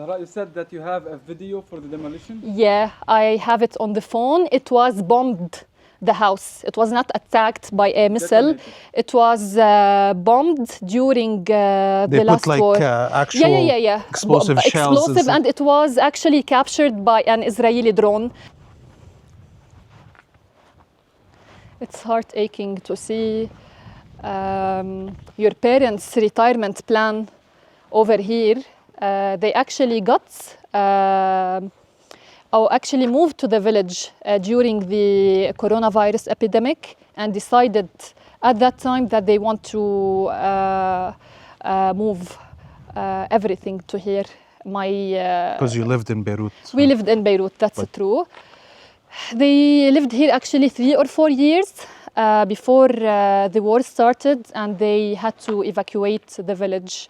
Zahraa, you said that you have a video for the demolition? Yeah, I have it on the phone. It was bombed, the house. It was not attacked by a missile. Detonated. It was bombed during the last war. They put actual explosive shells. Explosive, and it was actually captured by an Israeli drone. It's heart-aching to see your parents' retirement plan over here. They actually actually moved to the village during the coronavirus epidemic and decided at that time that they want to move everything to here. Because you lived in Beirut. We lived in Beirut, that's true. They lived here actually 3 or 4 years before the war started, and they had to evacuate the village.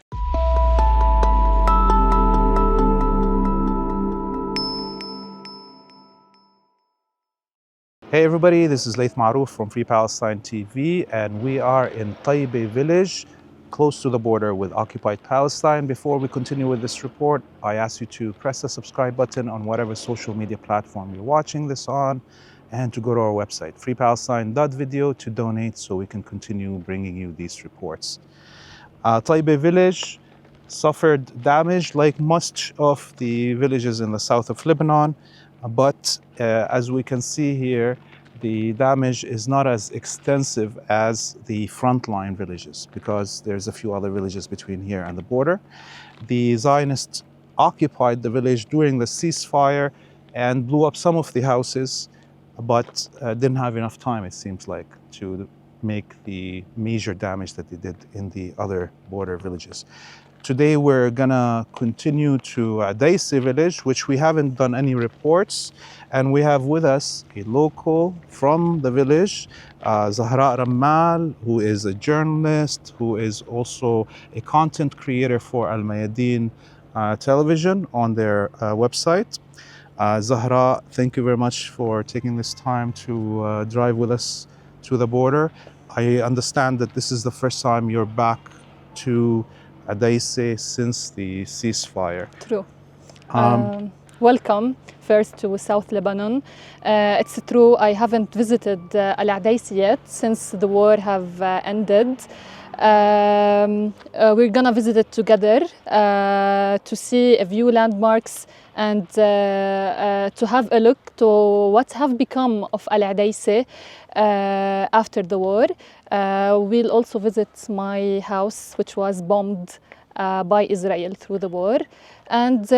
Hey everybody, this is Laith Marouf from Free Palestine TV, and we are in Taibbe village, close to the border with occupied Palestine. Before we continue with this report, I ask you to press the subscribe button on whatever social media platform you're watching this on, and to go to our website, freepalestine.video, to donate so we can continue bringing you these reports. Taibbe village suffered damage like much of the villages in the south of Lebanon. But as we can see here, the damage is not as extensive as the frontline villages because there's a few other villages between here and the border. The Zionists occupied the village during the ceasefire and blew up some of the houses, but didn't have enough time, it seems like, to make the major damage that they did in the other border villages. Today we're gonna continue to Adise village, which we haven't done any reports, and we have with us a local from the village, Zahraa Rammal, who is a journalist, who is also a content creator for al-Mayadeen television on their website. Zahraa, thank you very much for taking this time to drive with us to the border. I understand that this is the first time you're back to Adise since the ceasefire. True. Welcome first to South Lebanon. It's true, I haven't visited al-Adise yet since the war have ended. We're gonna visit it together to see a few landmarks and to have a look to what have become of al-Adise after the war. We'll also visit my house, which was bombed by Israel through the war, and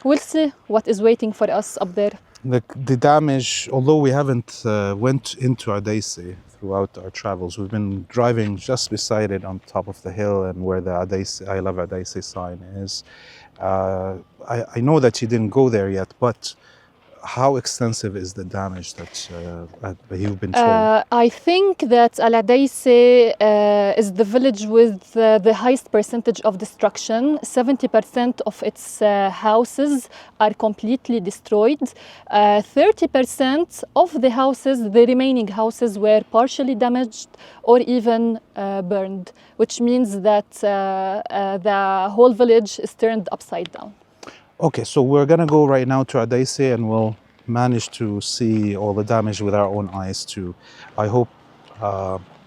we'll see what is waiting for us up there. The damage, although we haven't went into Adise throughout our travels, we've been driving just beside it on top of the hill and where the Adise, I Love Adise sign is. I know that you didn't go there yet, but how extensive is the damage that you've been told? I think that al-Adise is the village with the highest percentage of destruction. 70% of its houses are completely destroyed. 30% of the houses, the remaining houses, were partially damaged or even burned, which means that the whole village is turned upside down. Okay, so we're gonna go right now to Adise and we'll manage to see all the damage with our own eyes too. I hope,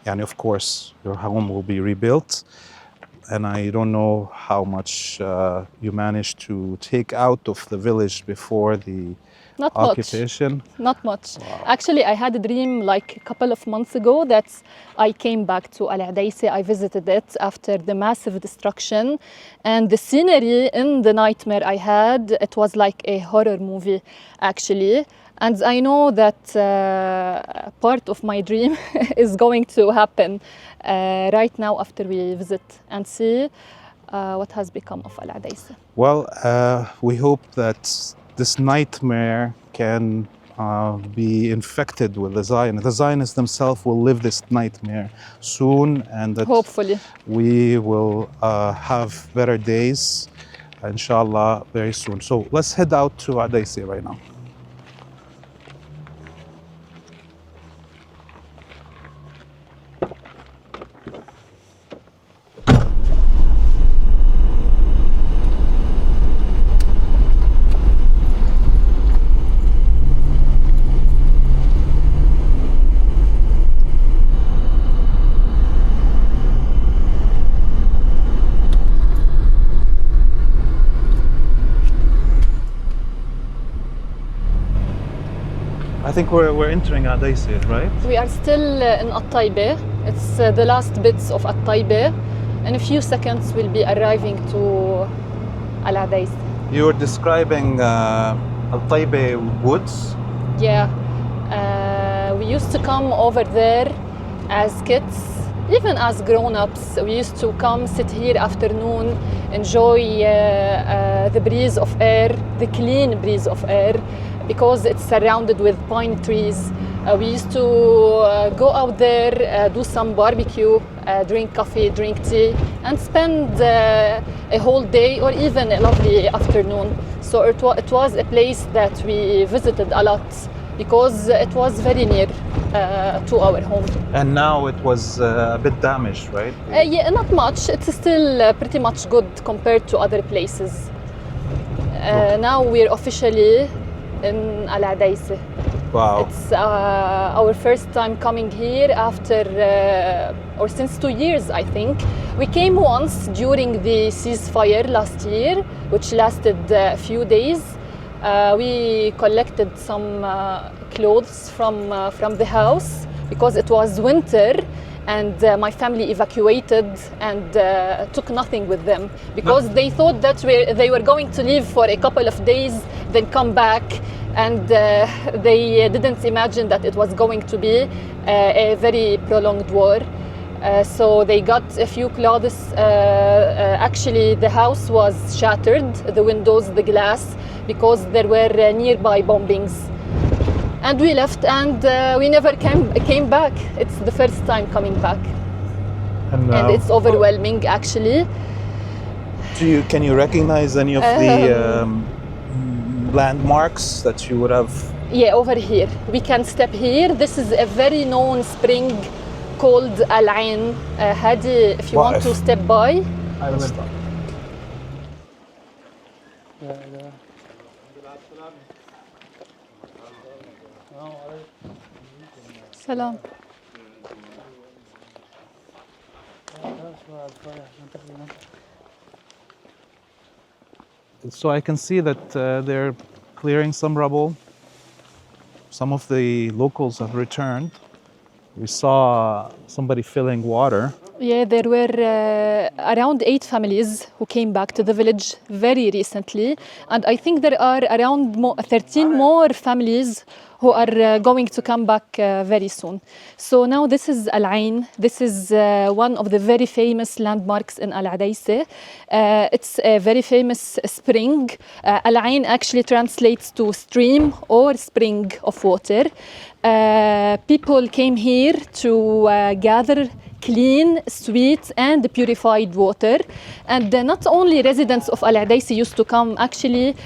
and of course, your home will be rebuilt. And I don't know how much you managed to take out of the village before the occupation. Not much. Wow. Actually, I had a dream like a couple of months ago that I came back to al-Adise. I visited it after the massive destruction, and the scenery in the nightmare I had, it was like a horror movie actually. And I know that part of my dream is going to happen right now after we visit and see what has become of al-Adise. Well, we hope that this nightmare can be infected with the Zionists. The Zionists themselves will live this nightmare soon, and that hopefully we will have better days, inshallah, very soon. So let's head out to Adise right now. I think we're entering Adise, right? We are still in Taibbe. It's the last bits of Taibbe. In a few seconds, we'll be arriving to al-Adise. You were describing al-Taibbe woods. Yeah, we used to come over there as kids, even as grown-ups. We used to come, sit here afternoon, enjoy the breeze of air, the clean breeze of air, because it's surrounded with pine trees. We used to go out there, do some barbecue, drink coffee, drink tea, and spend a whole day or even a lovely afternoon. So it was a place that we visited a lot because it was very near to our home. And now it was a bit damaged, right? Yeah, not much. It's still pretty much good compared to other places. Now we're officially in al-Adise. Wow. It's our first time coming here after, or since 2 years, I think. We came once during the ceasefire last year, which lasted a few days. We collected some clothes from the house because it was winter, and my family evacuated and took nothing with them because they thought that they were going to leave for a couple of days, then come back, and they didn't imagine that it was going to be a very prolonged war. So they got a few clothes. Actually, the house was shattered, the windows, the glass, because there were nearby bombings. And we left, and we never came back. It's the first time coming back. And it's overwhelming, actually. Can you recognize any of the landmarks that you would have? Yeah, over here. We can step here. This is a very known spring called al-Ain. Hadi, if you want to step by. I will stop. Salam. So I can see that they're clearing some rubble. Some of the locals have returned. We saw somebody filling water. Yeah, there were around 8 families who came back to the village very recently. And I think there are around 13 more families who are going to come back very soon. So now this is al-Ain. This is one of the very famous landmarks in al-Adise. It's a very famous spring. Al-Ain actually translates to stream or spring of water. People came here to gather clean, sweet, and purified water. And not only residents of al-Adise used to come, actually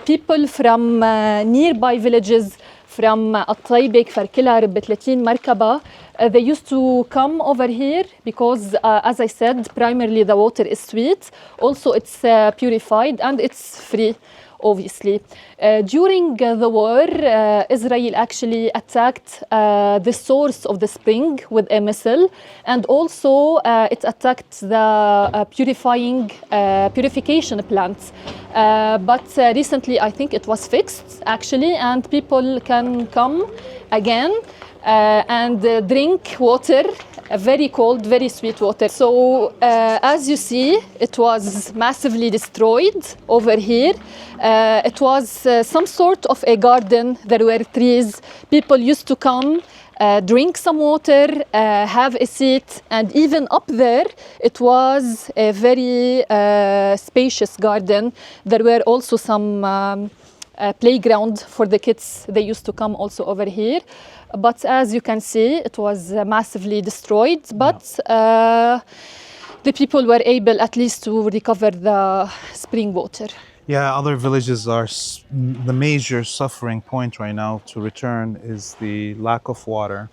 people from nearby villages, from Taibbe, Farkila, Rabih, Markaba, they used to come over here because, as I said, primarily the water is sweet. Also, it's purified and it's free, obviously. During the war, Israel actually attacked the source of the spring with a missile, and also it attacked the purification plants. But recently, I think it was fixed, actually, and people can come again and drink water, very cold, very sweet water. So as you see, it was massively destroyed over here. It was some sort of a garden. There were trees. People used to come, drink some water, have a seat, and even up there, it was a very spacious garden. There were also some playground for the kids. They used to come also over here. But as you can see, it was massively destroyed. But the people were able at least to recover the spring water. Yeah, other villages are the major suffering point right now to return is the lack of water.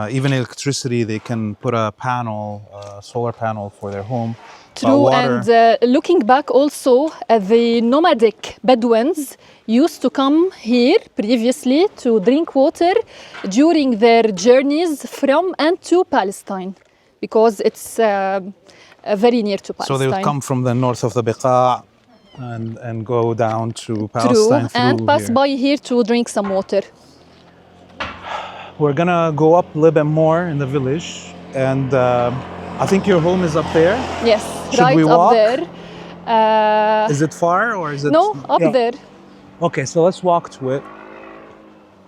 Even electricity, they can put a panel, solar panel for their home. True, and looking back also, the nomadic Bedouins used to come here previously to drink water during their journeys from and to Palestine, because it's very near to Palestine. So they would come from the north of the Beqaa and go down to Palestine. True, and pass by here to drink some water. we're gonna go up a little bit more in the village, and I think your home is up there. Yes, Should right we up walk? there. Is it far or is it? No, up Yeah. there. Okay, so let's walk to it.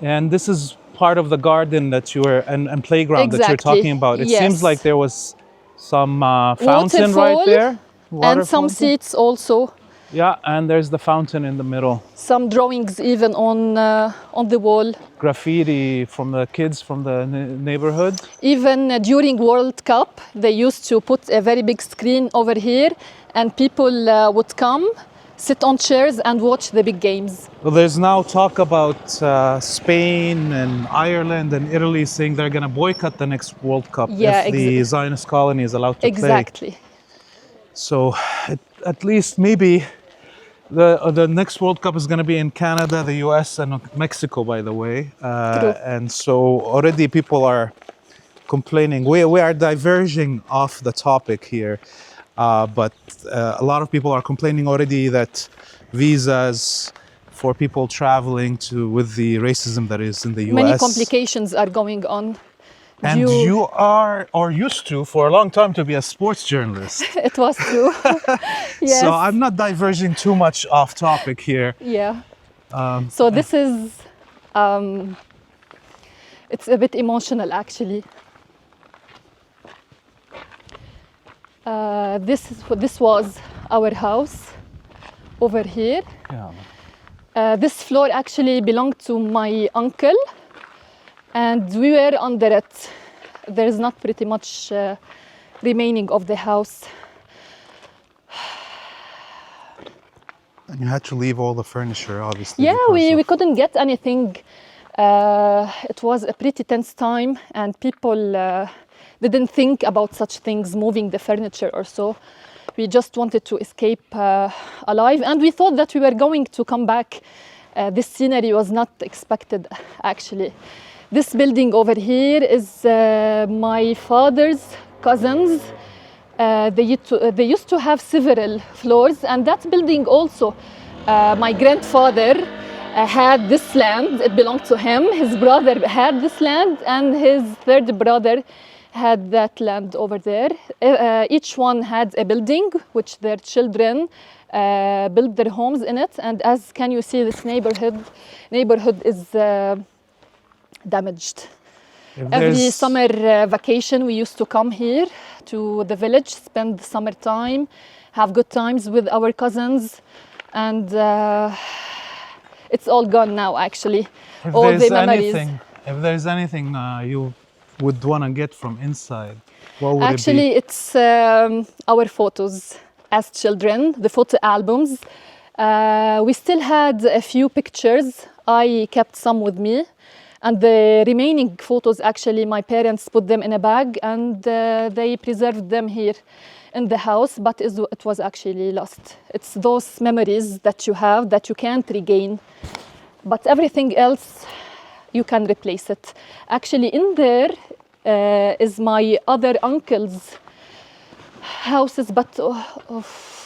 And this is part of the garden that you were and playground that you're Exactly, talking about. It seems yes. like there was some fountain right Waterfall there. and some fountain. seats also. Yeah, and there's the fountain in the middle. Some drawings even on the wall. Graffiti from the kids from the neighborhood. Even during World Cup, they used to put a very big screen over here, and people would come, sit on chairs, and watch the big games. Well, there's now talk about Spain and Ireland and Italy saying they're going to boycott the next World Cup if the Zionist colony is allowed to play. Exactly. So at least maybe the next World Cup is going to be in Canada, the US, and Mexico, by the way. And so already people are complaining. We are diverging off the topic here, but a lot of people are complaining already that visas for people traveling with the racism that is in the US. Many complications are going on. And you are, or used to, for a long time to be a sports journalist. It was true. Yes. So I'm not diverging too much off topic here. Yeah. So this is, it's a bit emotional actually. This was our house over here. Yeah. This floor actually belonged to my uncle, and we were under it. There is not pretty much remaining of the house. And you had to leave all the furniture, obviously. Yeah, we couldn't get anything. It was a pretty tense time, and people didn't think about such things, moving the furniture or so. We just wanted to escape alive, and we thought that we were going to come back. This scenery was not expected, actually. This building over here is my father's cousins. They used to have several floors, and that building also, my grandfather had this land. It belonged to him. His brother had this land, and his third brother had that land over there. Each one had a building which their children built their homes in it, and as can you see, this neighborhood is damaged. Every summer vacation we used to come here to the village, spend the summertime, have good times with our cousins, and it's all gone now actually. All the memories. If there's anything you would want to get from inside, what would actually it be? It's our photos as children, the photo albums. We still had a few pictures. I kept some with me, and the remaining photos, actually my parents put them in a bag, and they preserved them here in the house, but it was actually lost. It's those memories that you have that you can't regain, but everything else you can replace it. Actually in there is my other uncle's houses, but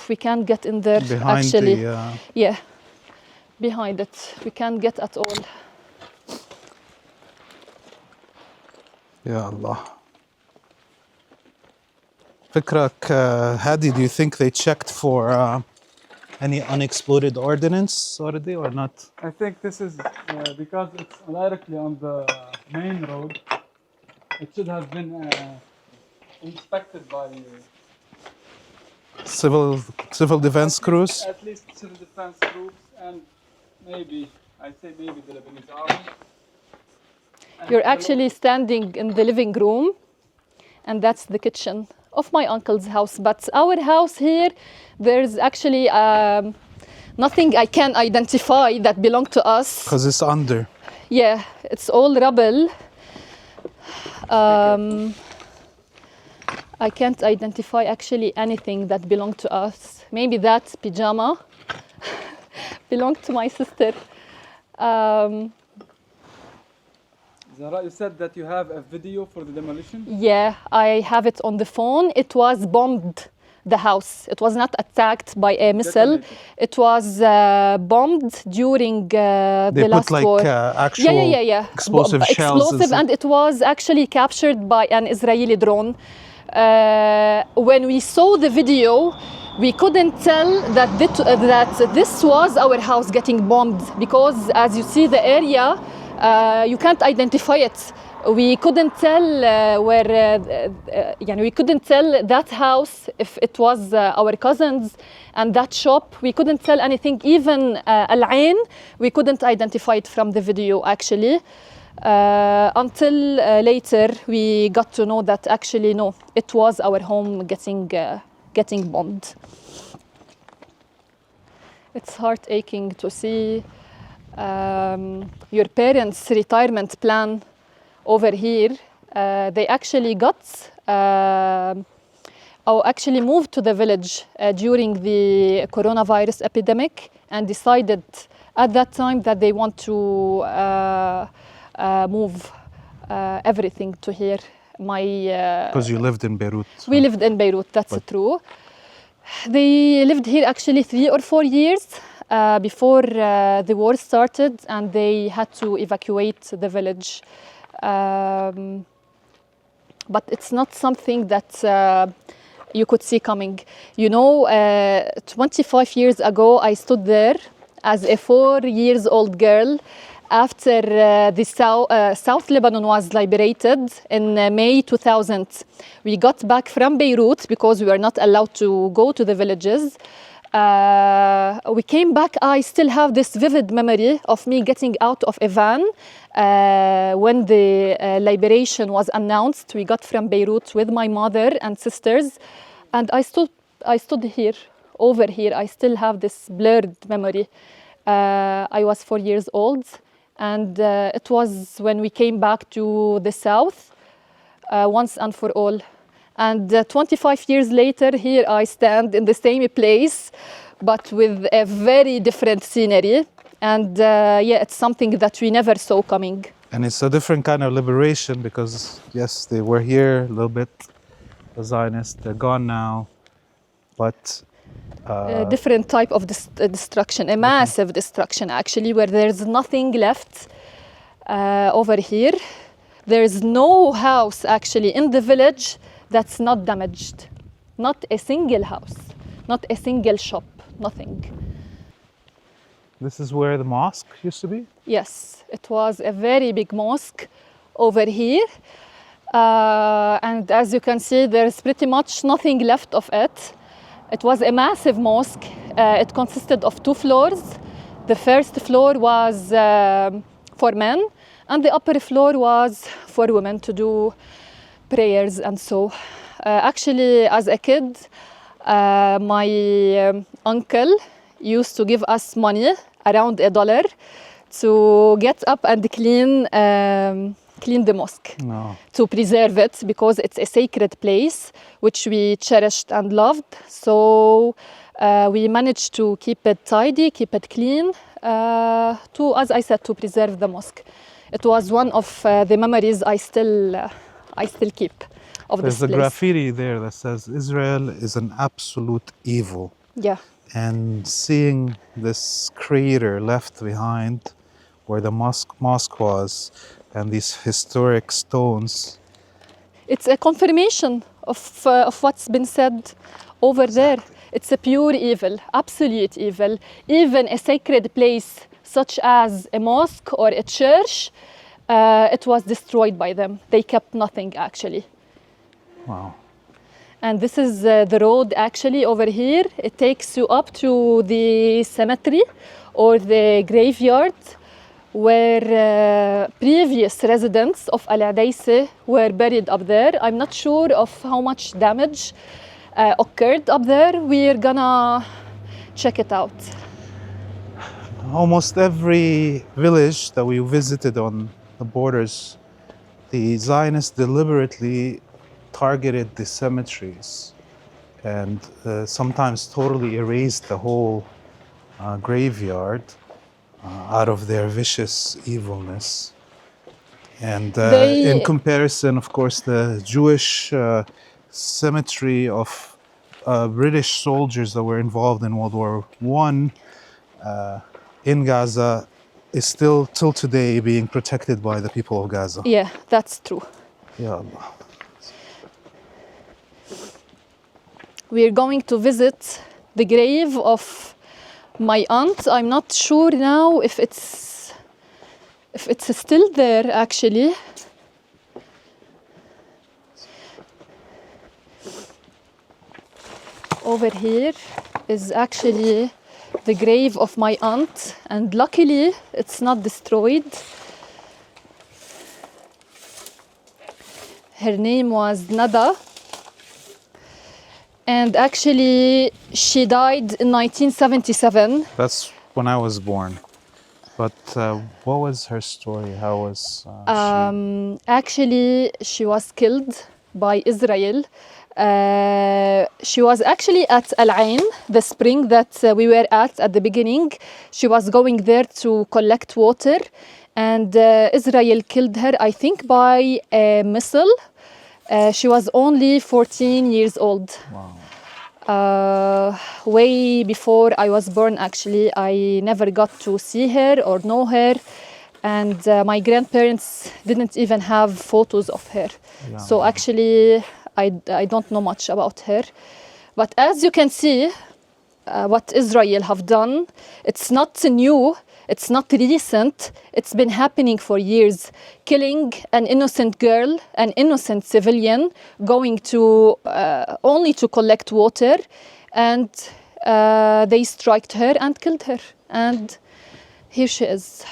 we can't get in there. Behind actually. Yeah, behind it. We can't get at all. Ya Allah. Fikrak, Hadi, do you think they checked for any unexploded ordnance already or not? I think this is because it's directly on the main road. It should have been inspected by civil defense crews. At least civil defense groups, and maybe the Lebanese army. You're actually standing in the living room, and that's the kitchen of my uncle's house. But our house here, there's actually nothing I can identify that belonged to us. Because it's under. Yeah, it's all rubble. I can't identify actually anything that belonged to us. Maybe that pyjama belonged to my sister. Zahra, you said that you have a video for the demolition? Yeah, I have it on the phone. It was bombed the house. It was not attacked by a missile. Detonated. It was bombed during They the put last like war. actual explosive shells. Explosive, and it was actually captured by an Israeli drone. When we saw the video, we couldn't tell that this was our house getting bombed, because as you see the area, you can't identify it. We couldn't tell we couldn't tell that house if it was our cousins, and that shop, we couldn't tell anything. Even Al-Ain, we couldn't identify it from the video actually. Until later we got to know that actually no, it was our home getting bombed. It's heartaching to see your parents' retirement plan over here. They actually actually moved to the village during the coronavirus epidemic, and decided at that time that they want to move everything to here. Because you lived in Beirut. We lived in Beirut, that's true. They lived here actually 3 or 4 years before the war started, and they had to evacuate the village. But it's not something that you could see coming. You know, 25 years ago, I stood there as a 4-year-old girl after South Lebanon was liberated in May 2000. We got back from Beirut because we were not allowed to go to the villages. We came back. I still have this vivid memory of me getting out of a van when the liberation was announced. We got from Beirut with my mother and sisters, and I stood here, over here. I still have this blurred memory. I was 4 years old, and it was when we came back to the south once and for all. And 25 years later, here I stand in the same place, but with a very different scenery. And yeah, it's something that we never saw coming. And it's a different kind of liberation because, yes, they were here a little bit, the Zionists, they're gone now, but... a different type of destruction, a massive destruction actually, where there's nothing left over here. There's no house actually in the village that's not damaged. Not a single house, not a single shop, nothing. This is where the mosque used to be? Yes, it was a very big mosque over here. And as you can see, there's pretty much nothing left of it. It was a massive mosque. It consisted of 2 floors. The first floor was for men, and the upper floor was for women to do prayers and so. Actually, as a kid, my uncle used to give us money, around $1, to get up and clean the mosque, to preserve it, because it's a sacred place which we cherished and loved. So we managed to keep it tidy, keep it clean, as I said, to preserve the mosque. It was one of the memories I still keep of this place. There's a graffiti there that says, Israel is an absolute evil. Yeah. And seeing this crater left behind where the mosque was, and these historic stones. It's a confirmation of what's been said over there. It's a pure evil, absolute evil. Even a sacred place such as a mosque or a church, it was destroyed by them. They kept nothing actually. Wow. And this is the road actually over here. It takes you up to the cemetery or the graveyard, where previous residents of al-Adise were buried up there. I'm not sure of how much damage occurred up there. We're gonna check it out. Almost every village that we visited on the borders, the Zionists deliberately targeted the cemeteries and sometimes totally erased the whole graveyard out of their vicious evilness. And in comparison, of course, the Jewish cemetery of British soldiers that were involved in World War I in Gaza is still till today being protected by the people of Gaza. Yeah, that's true. Ya Allah. We're going to visit the grave of my aunt. I'm not sure now if it's still there actually. Over here is actually the grave of my aunt, and luckily it's not destroyed. Her name was Nada, and actually she died in 1977. That's when I was born. But what was her story? How was Actually, she was killed by Israel. She was actually at Al-Ain, the spring that we were at the beginning. She was going there to collect water, and Israel killed her, I think, by a missile. She was only 14 years old. Wow. Way before I was born, actually. I never got to see her or know her, and my grandparents didn't even have photos of her. Yeah. So actually, I don't know much about her. But as you can see, what Israel have done, it's not new, it's not recent, it's been happening for years. Killing an innocent girl, an innocent civilian, going to only to collect water, and they struck her and killed her. And here she is.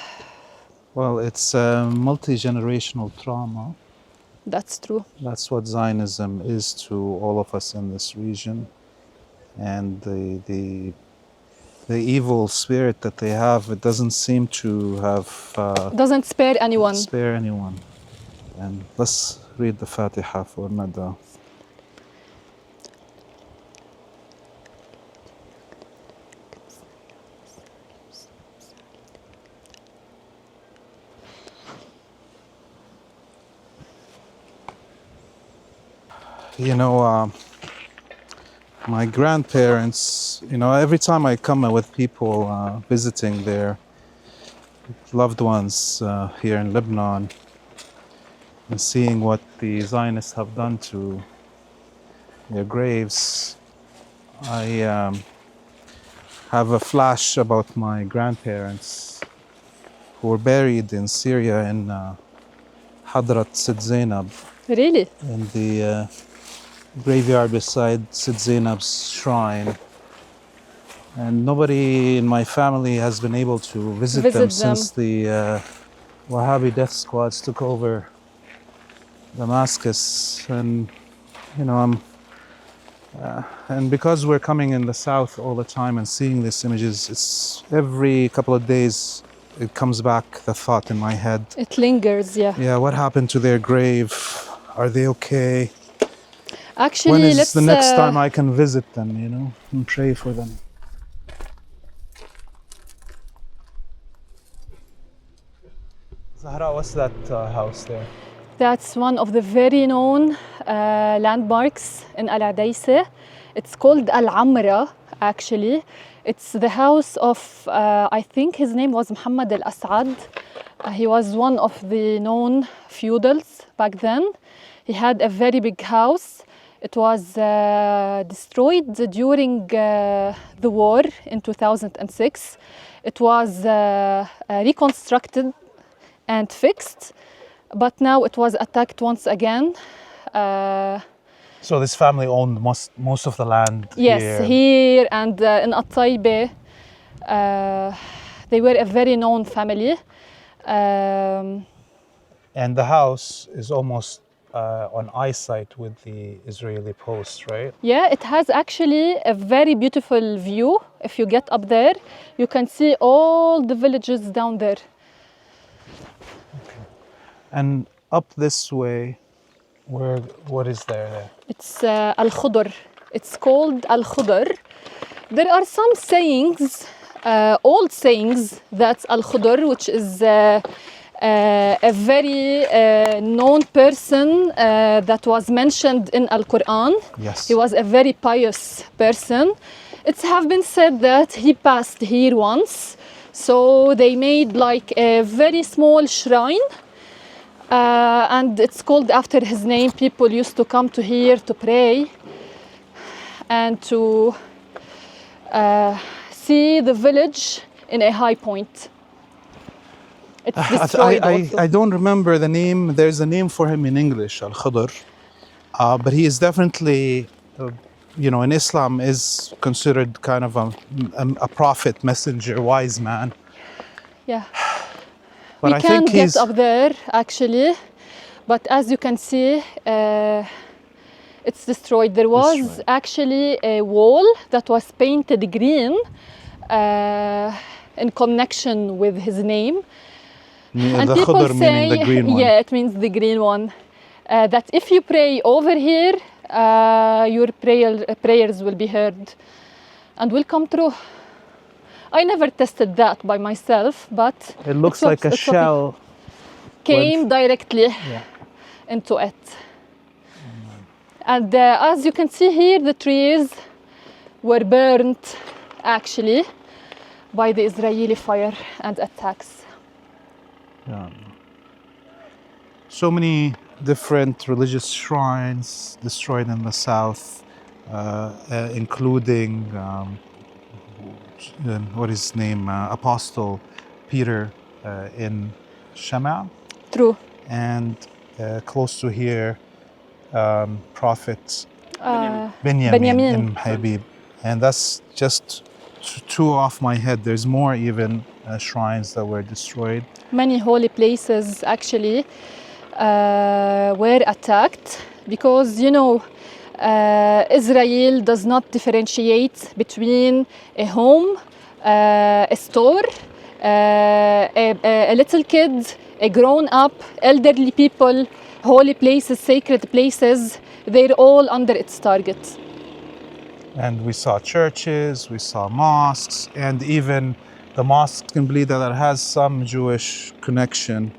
Well, it's a multi-generational trauma. That's true. That's what Zionism is to all of us in this region. And the evil spirit that they have, it doesn't seem to have... Doesn't spare anyone. Spare anyone. And let's read the Fatiha for Nada. You know, my grandparents, you know, every time I come with people visiting their loved ones here in Lebanon and seeing what the Zionists have done to their graves, I have a flash about my grandparents who were buried in Syria in Hadrat Sid Zainab. Really? In the graveyard beside Sid Zainab's shrine, and nobody in my family has been able to visit them since the Wahhabi death squads took over Damascus. And you know, and because we're coming in the south all the time and seeing these images, it's every couple of days it comes back, the thought in my head. It lingers, yeah. Yeah, what happened to their grave? Are they okay? Actually, when is the next time I can visit them, you know, and pray for them? Zahra, what's that house there? That's one of the very known landmarks in al-Adise. It's called al-Amra, actually. It's the house of, I think his name was Muhammad al-Asad. He was one of the known feudals back then. He had a very big house. It was destroyed during the war in 2006. It was reconstructed and fixed, but now it was attacked once again. So this family owned most of the land Yes, here and in Taibbe. They were a very known family. And the house is almost on eyesight with the Israeli posts, right? Yeah, it has actually a very beautiful view. If you get up there, you can see all the villages down there. Okay. And up this way, what is there? It's al-Khidr. It's called al-Khidr. There are some sayings, old sayings, that's al-Khidr, which is a very known person that was mentioned in Al-Quran. Yes. He was a very pious person. It has been said that he passed here once. So they made like a very small shrine. And it's called after his name. People used to come to here to pray and to see the village in a high point. It's destroyed also. I don't remember the name. There's a name for him in English, al-Khidr. But he is definitely, in Islam, is considered kind of a prophet, messenger, wise man. Yeah. But we can't get up there, actually. But as you can see, it's destroyed. There was actually a wall that was painted green in connection with his name. And the people Khidr say, meaning the green one. Yeah, it means the green one. That if you pray over here, your prayers will be heard and will come true. I never tested that by myself, but it looks like a shell. Came directly into it. And as you can see here, the trees were burnt actually by the Israeli fire and attacks. Yeah. So many different religious shrines destroyed in the south, including what is his name? Apostle Peter in Shama. True. And close to here, Prophet Benjamin in Habib. And that's just two off my head. There's more even shrines that were destroyed. Many holy places actually were attacked because, Israel does not differentiate between a home, a store, a little kid, a grown-up, elderly people, holy places, sacred places. They're all under its target. And we saw churches, we saw mosques, and even the mosque in Blida that has some Jewish connection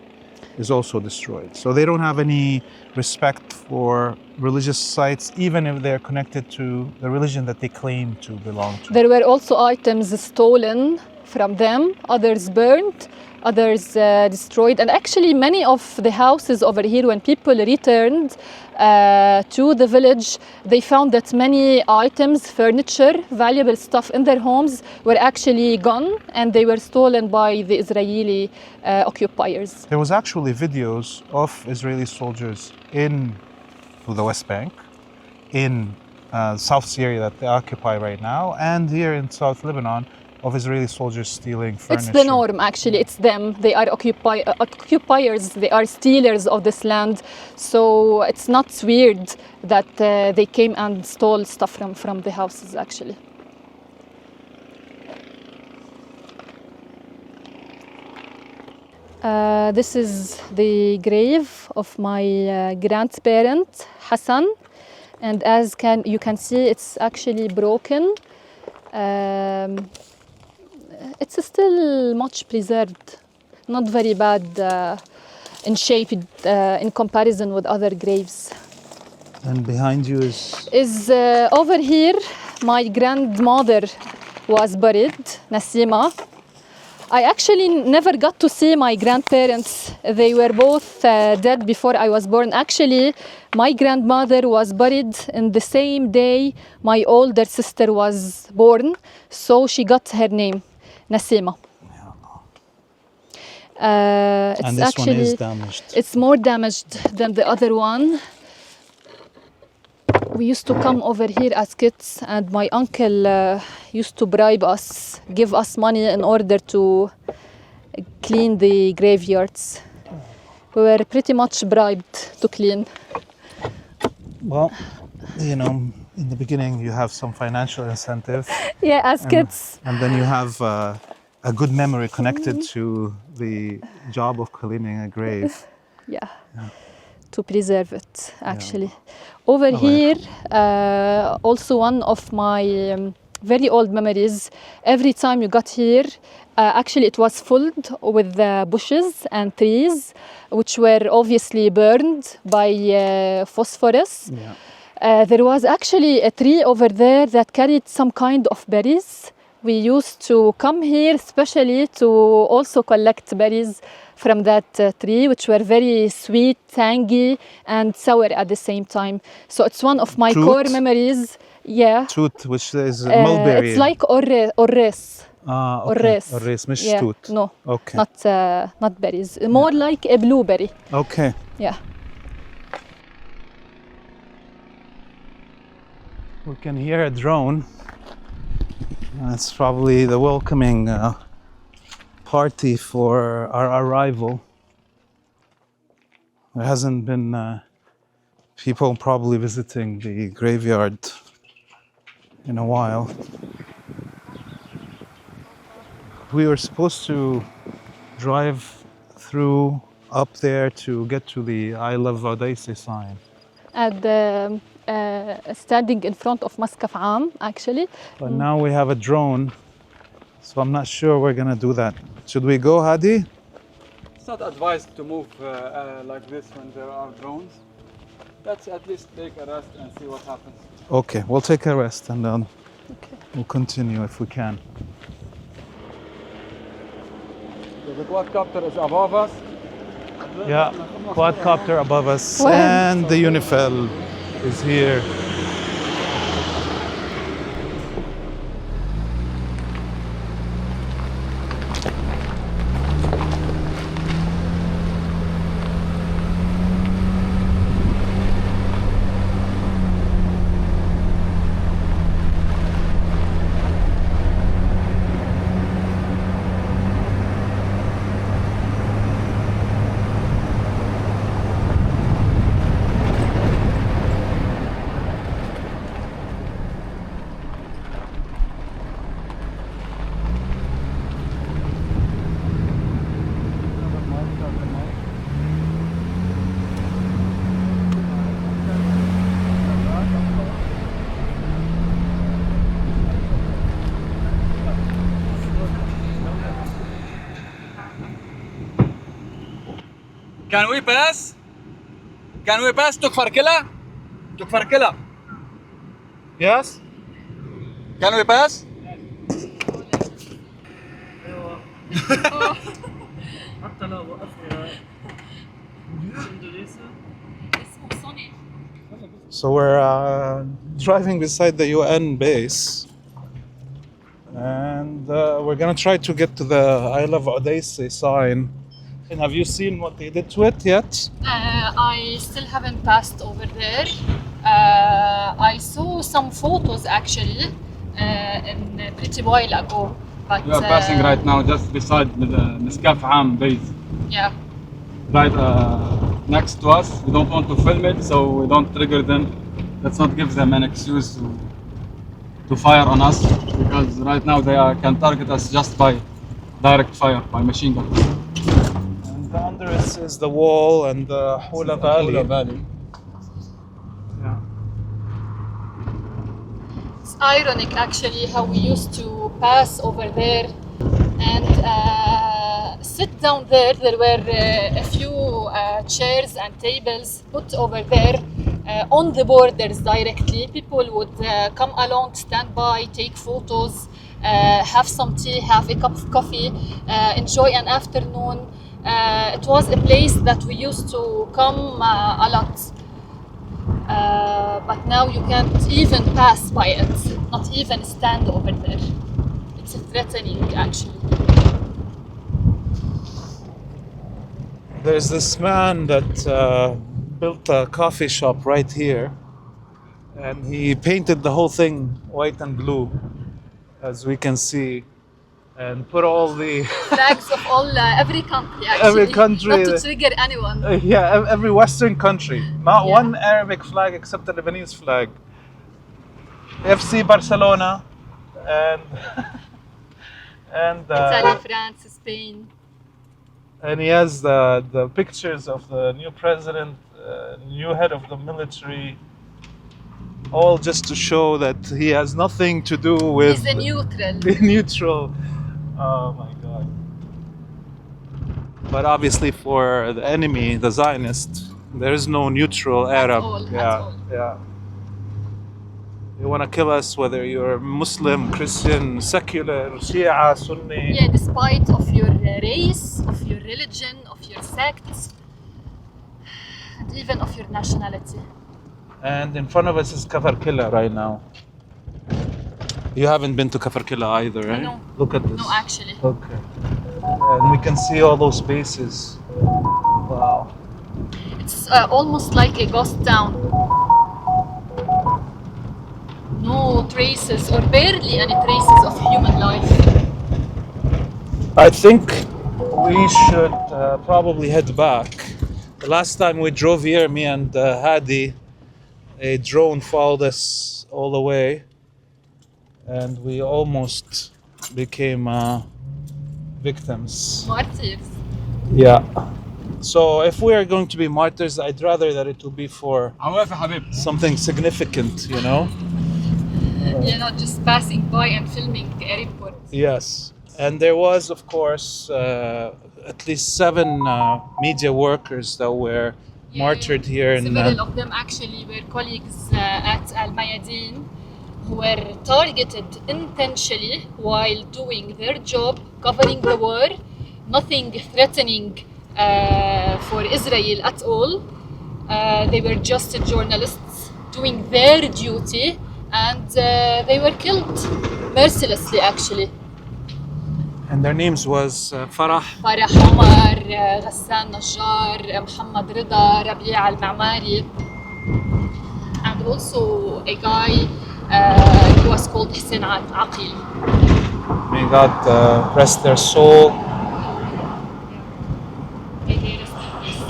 is also destroyed. So they don't have any respect for religious sites, even if they're connected to the religion that they claim to belong to. There were also items stolen from them, others burned, others destroyed. And actually many of the houses over here, when people returned to the village, they found that many items, furniture, valuable stuff in their homes were actually gone and they were stolen by the Israeli occupiers. There was actually videos of Israeli soldiers in the West Bank, in South Syria that they occupy right now, and here in South Lebanon, of Israeli soldiers stealing furniture. It's the norm, actually. It's them. They are occupiers. They are stealers of this land. So it's not weird that they came and stole stuff from the houses, actually. This is the grave of my grandparent, Hassan. And as you can see, it's actually broken. It's still much preserved, not very bad in shape in comparison with other graves. And behind you is? Over here, my grandmother was buried, Nasima. I actually never got to see my grandparents. They were both dead before I was born. Actually, my grandmother was buried in the same day my older sister was born, so she got her name. Nasima. And this one is damaged. It's more damaged than the other one. We used to come over here as kids, and my uncle used to bribe us, give us money in order to clean the graveyards. We were pretty much bribed to clean. Well, in the beginning you have some financial incentive. Yeah, as kids. And then you have a good memory connected to the job of cleaning a grave. Yeah. To preserve it, actually. Over here, also one of my very old memories. Every time you got here, actually it was filled with bushes and trees, which were obviously burned by phosphorus. Yeah. There was actually a tree over there that carried some kind of berries. We used to come here especially to also collect berries from that tree, which were very sweet, tangy, and sour at the same time. So it's one of my core memories. Yeah. Toot, which is mulberry. It's like orres. Okay. Orres, مش Yeah. toot. No. Okay. Not berries. More like a blueberry. Okay. Yeah. We can hear a drone. That's probably the welcoming party for our arrival. There hasn't been people probably visiting the graveyard in a while. We were supposed to drive through up there to get to the I Love Odaisseh sign. And standing in front of Mosque actually. But now we have a drone, so I'm not sure we're gonna do that. Should we go, Hadi? It's not advised to move like this when there are drones. Let's at least take a rest and see what happens. Okay, we'll take a rest and then we'll continue if we can. So the quadcopter is above us. Yeah, quadcopter above us, Wow. and the Unifel is here. Can we pass? Can we pass to Kfarkila? To Kfarkila. Yes? Can we pass? حتى لو وقفنا اندونيسيا. So we're driving beside the UN base, and we're gonna try to get to the I Love Odaisseh sign. And have you seen what they did to it yet? I still haven't passed over there. I saw some photos actually in a pretty while ago. But We are passing right now just beside the Mosque base. Yeah. Right next to us. We don't want to film it, so we don't trigger them. Let's not give them an excuse to fire on us, because right now they can target us just by direct fire, by machine guns. And under us is the wall and the Hula Valley. Yeah. It's ironic actually how we used to pass over there and sit down there. There were a few chairs and tables put over there on the borders directly. People would come along, stand by, take photos, have some tea, have a cup of coffee, enjoy an afternoon. It was a place that we used to come a lot. But now you can't even pass by it, not even stand over there. It's threatening actually. There's this man that built a coffee shop right here, and he painted the whole thing white and blue, as we can see, and put all the Flags of every country actually. Every country. Not to trigger anyone. every Western country, not Yeah. one Arabic flag except the Lebanese flag. FC Barcelona and and Italy, France, Spain. and he has the pictures of the new president, new head of the military all just to show that he has nothing to do with He's a neutral. neutral. Oh my God. But obviously for the enemy, the Zionists, there is no neutral Arab. At all. Yeah. You want to kill us whether you're Muslim, Christian, secular, Shia, Sunni. Yeah, despite of your race, of your religion, of your sect, and even of your nationality. And in front of us is Kafarkilla right now. You haven't been to Kafarkilla either, right? No. Look at this. No, actually. Okay. And we can see all those bases. Wow. It's almost like a ghost town. No traces, or barely any traces of human life. I think we should probably head back. The last time we drove here, me and Hadi, a drone followed us all the way, and we almost became victims. Martyrs. Yeah. So if we are going to be martyrs, I'd rather that it will be for عوافي حبيب. something significant, you know? You're not just passing by and filming a report. Yes. And there was, of course, at least 7 media workers that were martyred here in... Several of them actually were colleagues at al-Mayadeen who were targeted intentionally while doing their job, covering the war, nothing threatening for Israel at all. They were just journalists doing their duty, and they were killed mercilessly actually. And their names was Farah, Farah Omar, Ghassan Najjar, Muhammad Rida, Rabih al-Ma'mari, and also a guy who was called Hussein Aqil. may God rest their soul. May they rest in peace.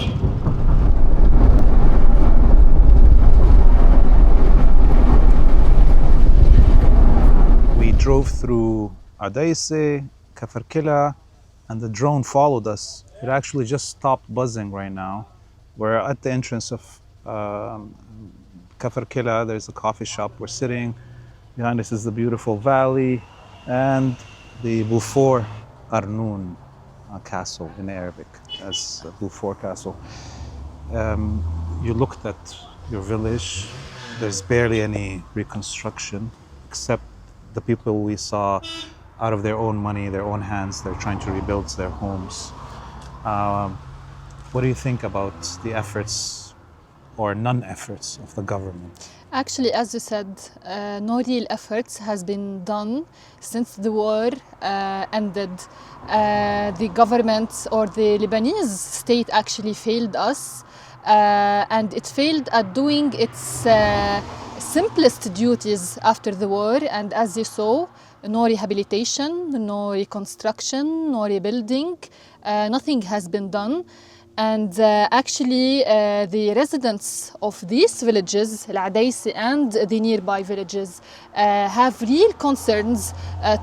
We drove through Odaisseh, Kafarkilla, and the drone followed us. It actually just stopped buzzing right now. We're at the entrance of Kafarkilla. There's a coffee shop. We're sitting. Behind us is the beautiful valley and the Beaufort Arnoun castle in Arabic as Beaufort Castle. You looked at your village. There's barely any reconstruction except the people we saw out of their own money, their own hands, they're trying to rebuild their homes. What do you think about the efforts or non-efforts of the government? Actually, as you said, no real efforts has been done since the war ended. The government or the Lebanese state actually failed us, and it failed at doing its simplest duties after the war. And as you saw, no rehabilitation, no reconstruction, no rebuilding, nothing has been done. And actually, the residents of these villages, al-Adise and the nearby villages, have real concerns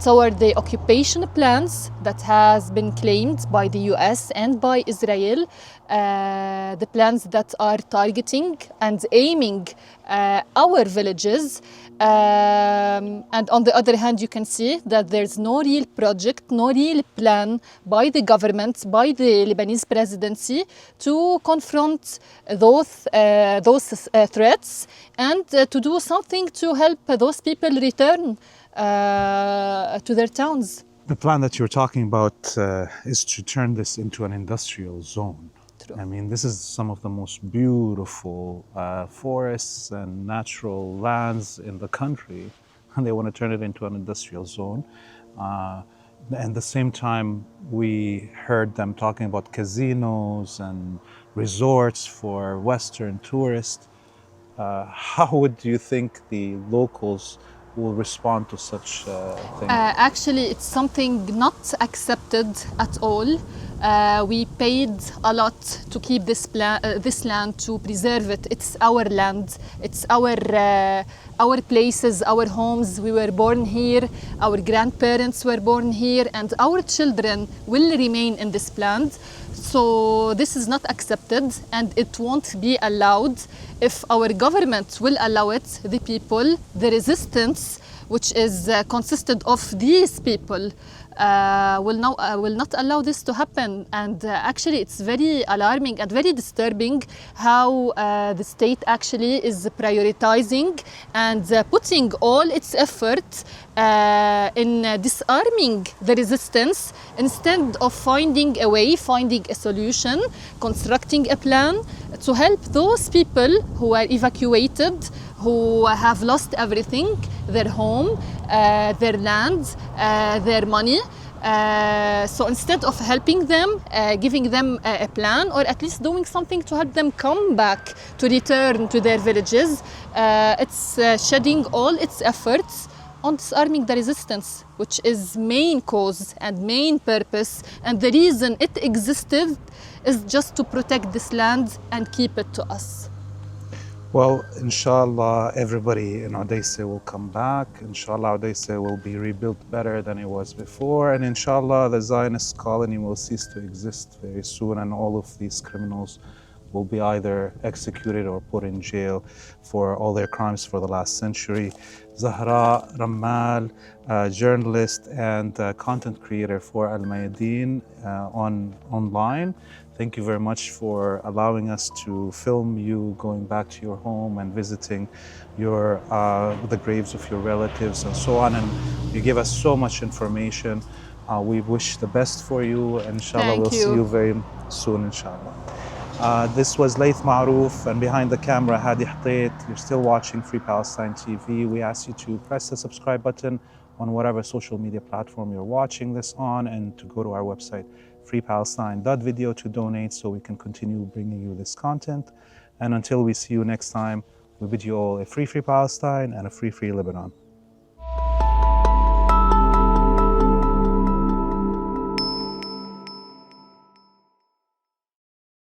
toward the occupation plans that has been claimed by the US and by Israel, the plans that are targeting and aiming our villages. And on the other hand, you can see that there's no real project, no real plan by the government, by the Lebanese presidency to confront those threats and to do something to help those people return to their towns. The plan that you're talking about is to turn this into an industrial zone. True. I mean, this is some of the most beautiful forests and natural lands in the country, and they want to turn it into an industrial zone. At the same time, we heard them talking about casinos and resorts for Western tourists. How would you think the locals will respond to such a thing? Actually, it's something not accepted at all. We paid a lot to keep this land, to preserve it. It's our land. It's our places, our homes. We were born here. Our grandparents were born here, and our children will remain in this land. So this is not accepted, and it won't be allowed. If our government will allow it, the people, the resistance, which is consisted of these people, will not allow this to happen. And actually it's very alarming and very disturbing how the state actually is prioritizing and putting all its effort in disarming the resistance instead of finding a way, finding a solution, constructing a plan to help those people who are evacuated, who have lost everything, their home, their land, their money. So instead of helping them, giving them a plan, or at least doing something to help them come back, to return to their villages, it's shedding all its efforts on disarming the resistance, which is main cause and main purpose, and the reason it existed is just to protect this land and keep it to us. Well, inshallah, everybody in Odaisseh will come back. Inshallah, Odaisseh will be rebuilt better than it was before. And inshallah, the Zionist colony will cease to exist very soon, and all of these criminals will be either executed or put in jail for all their crimes for the last century. Zahraa Rammal, journalist and content creator for al-Mayadeen online. Thank you very much for allowing us to film you going back to your home and visiting the graves of your relatives and so on. And you give us so much information. We wish the best for you. Inshallah, we'll see you very soon, inshallah. This was Laith Marouf, and behind the camera, Hadi. You're still watching Free Palestine TV. We ask you to press the subscribe button on whatever social media platform you're watching this on, and to go to our website, freepalestine.video, to donate so we can continue bringing you this content. And until we see you next time, we bid you all a free Palestine and a free Lebanon.